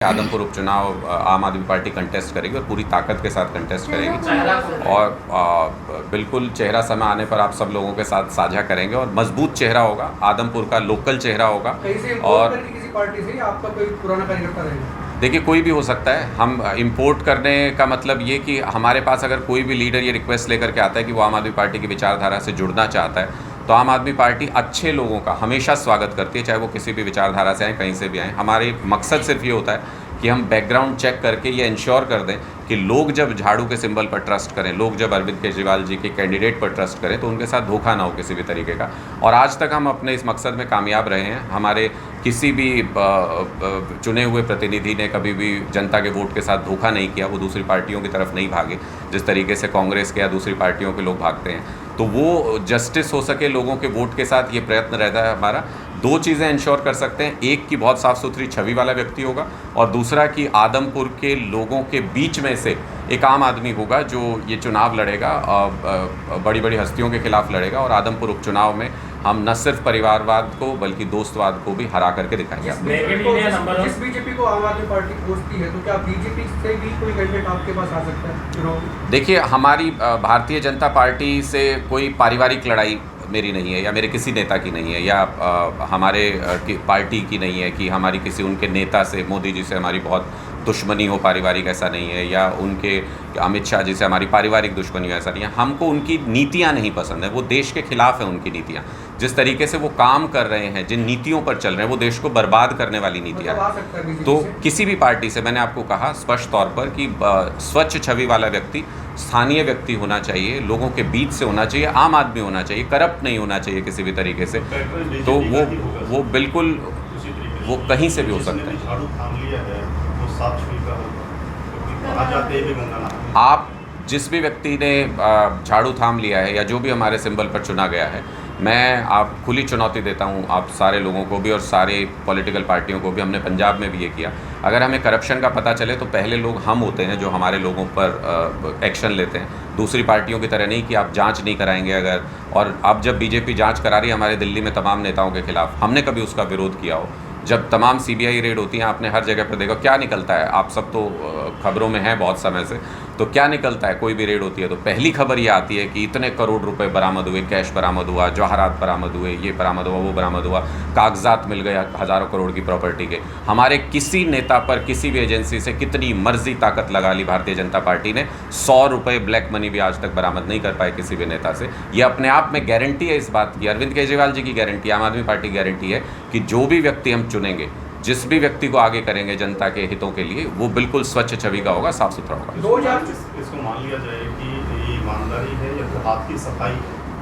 आदमपुर उपचुनाव आम आदमी पार्टी कंटेस्ट करेगी और पूरी ताकत के साथ कंटेस्ट करेगी और बिल्कुल चेहरा समय आने पर आप सब लोगों के साथ साझा करेंगे और मजबूत चेहरा होगा, आदमपुर का लोकल चेहरा होगा। और किसी पार्टी से आपका कोई पुराना कार्यकर्ता रहेगा? देखिए, कोई भी हो सकता है। हम इंपोर्ट करने का मतलब ये कि हमारे पास अगर कोई भी लीडर ये रिक्वेस्ट लेकर के आता है कि वो आम आदमी पार्टी की विचारधारा से जुड़ना चाहता है तो आम आदमी पार्टी अच्छे लोगों का हमेशा स्वागत करती है, चाहे वो किसी भी विचारधारा से आए, कहीं से भी आए। हमारे मकसद सिर्फ ये होता है कि हम बैकग्राउंड चेक करके ये इंश्योर कर दें कि लोग जब झाड़ू के सिंबल पर ट्रस्ट करें, लोग जब अरविंद केजरीवाल जी के कैंडिडेट पर ट्रस्ट करें तो उनके साथ धोखा ना हो किसी भी तरीके का। और आज तक हम अपने इस मकसद में कामयाब रहे हैं। हमारे किसी भी चुने हुए प्रतिनिधि ने कभी भी जनता के वोट के साथ धोखा नहीं किया, वो दूसरी पार्टियों की तरफ नहीं भागे जिस तरीके से कांग्रेस के या दूसरी पार्टियों के लोग भागते हैं। तो वो जस्टिस हो सके लोगों के वोट के साथ, ये प्रयत्न रहता है हमारा। दो चीज़ें इंश्योर कर सकते हैं, एक कि बहुत साफ़ सुथरी छवि वाला व्यक्ति होगा और दूसरा कि आदमपुर के लोगों के बीच में से एक आम आदमी होगा जो ये चुनाव लड़ेगा, बड़ी बड़ी हस्तियों के खिलाफ लड़ेगा। और आदमपुर उपचुनाव में हम न सिर्फ परिवारवाद को बल्कि दोस्तवाद को भी हरा करके दिखाएंगे। जिस बीजेपी को आम आदमी पार्टी खोजती है तो क्या बीजेपी से भी कोई कैंडिडेट आपके पास आ सकता है चुनाव? देखिए, हमारी भारतीय जनता पार्टी से कोई पारिवारिक लड़ाई मेरी नहीं है या मेरे किसी नेता की नहीं है या हमारे पार्टी की नहीं है कि हमारी किसी उनके नेता से, मोदी जी से हमारी बहुत दुश्मनी हो पारिवारिक, ऐसा नहीं है। या उनके अमित शाह जी से हमारी पारिवारिक दुश्मनी हो, ऐसा नहीं है। हमको उनकी नीतियां नहीं पसंद है, वो देश के खिलाफ है उनकी नीतियां। जिस तरीके से वो काम कर रहे हैं, जिन नीतियों पर चल रहे हैं, वो देश को बर्बाद करने वाली नीतियां हैं। तो किसी भी पार्टी से, मैंने आपको कहा स्पष्ट तौर पर कि स्वच्छ छवि वाला व्यक्ति, स्थानीय व्यक्ति होना चाहिए, लोगों के बीच से होना चाहिए, आम आदमी होना चाहिए, करप्ट नहीं होना चाहिए किसी भी तरीके से। तो वो बिल्कुल वो कहीं से भी हो सकता है। आप जिस भी व्यक्ति ने झाड़ू थाम लिया है या जो भी हमारे सिंबल पर चुना गया है, मैं आप खुली चुनौती देता हूं आप सारे लोगों को भी और सारे पॉलिटिकल पार्टियों को भी। हमने पंजाब में भी ये किया। अगर हमें करप्शन का पता चले तो पहले लोग हम होते हैं जो हमारे लोगों पर एक्शन लेते हैं। दूसरी पार्टियों की तरह नहीं कि आप जांच नहीं कराएंगे अगर। और अब जब बीजेपी जांच करा रही है हमारे दिल्ली में तमाम नेताओं के खिलाफ, हमने कभी उसका विरोध किया हो? जब तमाम सीबीआई रेड होती हैं, आपने हर जगह पर देखा क्या निकलता है। आप सब तो खबरों में हैं बहुत समय से, तो क्या निकलता है? कोई भी रेड होती है तो पहली खबर ये आती है कि इतने करोड़ रुपए बरामद हुए, कैश बरामद हुआ, जवाहरात बरामद हुए, ये बरामद हुआ, वो बरामद हुआ, कागजात मिल गया हज़ारों करोड़ की प्रॉपर्टी के। हमारे किसी नेता पर किसी भी एजेंसी से कितनी मर्जी ताकत लगा ली भारतीय जनता पार्टी ने, 100 रुपये ब्लैक मनी भी आज तक बरामद नहीं कर पाए किसी भी नेता से। ये अपने आप में गारंटी है इस बात की, अरविंद केजरीवाल जी की गारंटी, आम आदमी पार्टी की गारंटी है कि जो भी व्यक्ति हम चुनेंगे, जिस भी व्यक्ति को आगे करेंगे जनता के हितों के लिए, वो बिल्कुल स्वच्छ छवि का होगा, साफ सुथरा होगा। इसको मान लिया जाए कि ये ईमानदारी है या तो हाथ की सफाई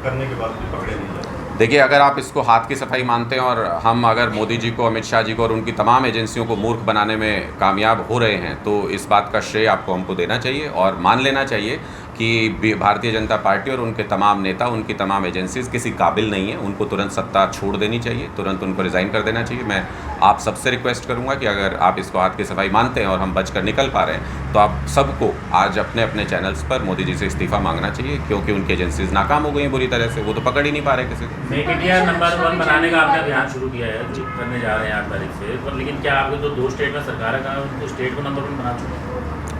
करने के बाद भी पकड़े नहीं जाते? देखिए, अगर आप इसको हाथ की सफाई मानते हैं और हम अगर मोदी जी को, अमित शाह जी को और उनकी तमाम एजेंसियों को मूर्ख बनाने में कामयाब हो रहे हैं तो इस बात का श्रेय आपको हमको देना चाहिए और मान लेना चाहिए कि भारतीय जनता पार्टी और उनके तमाम नेता, उनकी तमाम एजेंसीज किसी काबिल नहीं है। उनको तुरंत सत्ता छोड़ देनी चाहिए, तुरंत उनको रिज़ाइन कर देना चाहिए। मैं आप सबसे रिक्वेस्ट करूंगा कि अगर आप इसको हाथ की सफाई मानते हैं और हम बच कर निकल पा रहे हैं तो आप सबको आज अपने अपने चैनल्स पर मोदी जी से इस्तीफा मांगना चाहिए, क्योंकि उनकी एजेंसीज नाकाम हो गई हैं बुरी तरह से। वो तो पकड़ ही नहीं पा रहे किसी को। मेक इंडिया नंबर 1 बनाने का आपने अभियान शुरू किया है, करने जा रहे हैं 8 तारीख से, पर लेकिन क्या आपके तो 2 स्टेट में सरकार है, कहाँ तो स्टेट को नंबर 1 बना चुके हैं?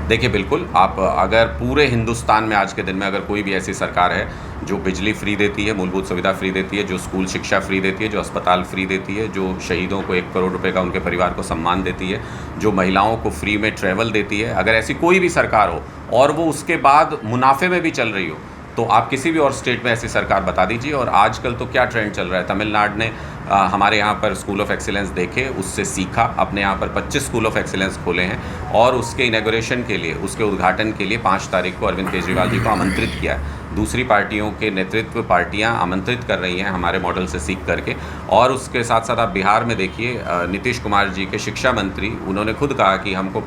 देखिए, बिल्कुल, आप अगर पूरे हिंदुस्तान में आज के दिन में अगर कोई भी ऐसी सरकार है जो बिजली फ्री देती है, मूलभूत सुविधा फ्री देती है, जो स्कूल शिक्षा फ्री देती है, जो अस्पताल फ्री देती है, जो शहीदों को 1 करोड़ रुपए का उनके परिवार को सम्मान देती है, जो महिलाओं को फ्री में ट्रैवल देती है, अगर ऐसी कोई भी सरकार हो और वो उसके बाद मुनाफे में भी चल रही हो, तो आप किसी भी और स्टेट में ऐसी सरकार बता दीजिए। और आजकल तो क्या ट्रेंड चल रहा है, तमिलनाडु ने हमारे यहाँ पर स्कूल ऑफ एक्सीलेंस देखे, उससे सीखा, अपने यहाँ पर 25 स्कूल ऑफ एक्सीलेंस खोले हैं और उसके इनॉग्रेशन के लिए, उसके उद्घाटन के लिए 5 तारीख को अरविंद केजरीवाल जी को आमंत्रित किया है। दूसरी पार्टियों के नेतृत्व पार्टियां आमंत्रित कर रही हैं हमारे मॉडल से सीख करके। और उसके साथ साथ आप बिहार में देखिए, नीतीश कुमार जी के शिक्षा मंत्री, उन्होंने खुद कहा कि हमको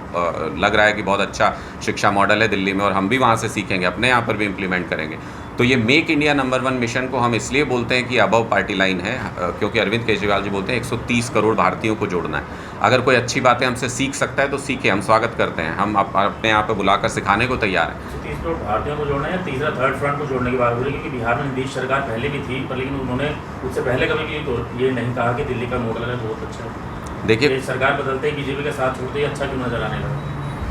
लग रहा है कि बहुत अच्छा शिक्षा मॉडल है दिल्ली में और हम भी वहाँ से सीखेंगे, अपने यहाँ पर भी इम्प्लीमेंट करेंगे। तो ये मेक इंडिया नंबर 1 मिशन को हम इसलिए बोलते हैं कि अबव पार्टी लाइन है, क्योंकि अरविंद केजरीवाल जी बोलते हैं 130 करोड़ भारतीयों को जोड़ना है। अगर कोई अच्छी बातें हमसे सीख सकता है तो सीखे, हम स्वागत करते हैं, हम अपने यहाँ पे बुलाकर सिखाने को तैयार हैं। 30 करोड़ भारतीयों को जोड़ना है, तीसरा थर्ड फ्रंट को जोड़ने की बात हो रही है, क्योंकि बिहार में नीतीश सरकार पहले भी थी, पर लेकिन उन्होंने उससे पहले कभी भी तो ये नहीं कहा कि दिल्ली का मॉडल है बहुत अच्छा है। देखिए, ये सरकार बदलते ही बीजेपी का साथ छोड़ते ही अच्छा क्यों नजर आने लगा?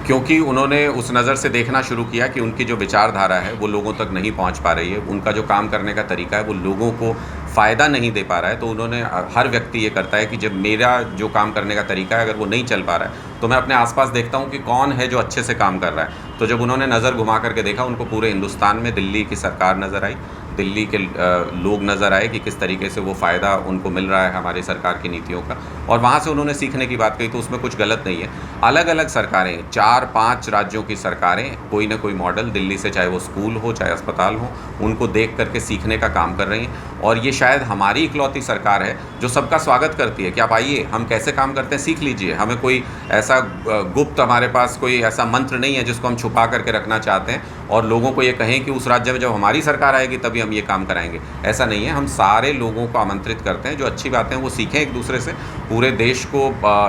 क्योंकि उन्होंने उस नज़र से देखना शुरू किया कि उनकी जो विचारधारा है वो लोगों तक नहीं पहुंच पा रही है, उनका जो काम करने का तरीका है वो लोगों को फ़ायदा नहीं दे पा रहा है। तो उन्होंने हर व्यक्ति ये करता है कि जब मेरा जो काम करने का तरीका है अगर वो नहीं चल पा रहा है तो मैं अपने आसपास देखता हूँ कि कौन है जो अच्छे से काम कर रहा है। तो जब उन्होंने नज़र घुमा करके देखा, उनको पूरे हिंदुस्तान में दिल्ली की सरकार नज़र आई, दिल्ली के लोग नज़र आए कि किस तरीके से वो फ़ायदा उनको मिल रहा है हमारी सरकार की नीतियों का, और वहाँ से उन्होंने सीखने की बात कही। तो उसमें कुछ गलत नहीं है। अलग अलग सरकारें, 4-5 राज्यों की सरकारें कोई ना कोई मॉडल दिल्ली से, चाहे वो स्कूल हो चाहे अस्पताल हो, उनको देख करके सीखने का काम कर रही हैं। और ये शायद हमारी इकलौती सरकार है जो सबका स्वागत करती है कि आप आइए, हम कैसे काम करते हैं सीख लीजिए। हमें कोई ऐसा गुप्त, हमारे पास कोई ऐसा मंत्र नहीं है जिसको हम छुपा करके रखना चाहते हैं और लोगों को ये कहें कि उस राज्य में जब हमारी सरकार आएगी तभी हम ये काम कराएंगे। ऐसा नहीं है। हम सारे लोगों को आमंत्रित करते हैं, जो अच्छी बातें हैं वो सीखें एक दूसरे से, पूरे देश को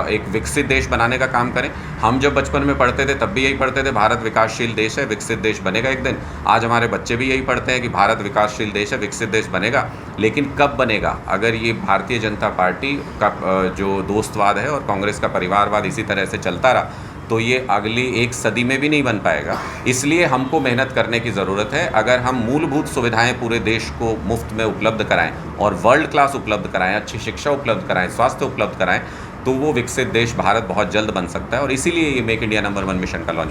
एक विकसित देश बनाने का काम करें। हम जब बचपन में पढ़ते थे तब भी यही पढ़ते थे, भारत विकासशील देश है, विकसित देश बनेगा एक दिन। आज हमारे बच्चे भी यही पढ़ते हैं कि भारत विकासशील देश है, विकसित देश बनेगा। लेकिन कब बनेगा? अगर ये भारतीय जनता पार्टी का जो दोस्तवाद है और कांग्रेस का परिवारवाद इसी तरह से चलता रहा तो ये अगली 1 सदी में भी नहीं बन पाएगा। इसलिए हमको मेहनत करने की ज़रूरत है। अगर हम मूलभूत सुविधाएं पूरे देश को मुफ्त में उपलब्ध कराएं और वर्ल्ड क्लास उपलब्ध कराएं, अच्छी शिक्षा उपलब्ध कराएं, स्वास्थ्य उपलब्ध कराएं, तो वो विकसित देश भारत बहुत जल्द बन सकता है। और इसीलिए ये मेक इंडिया नंबर 1 मिशन का लॉन्च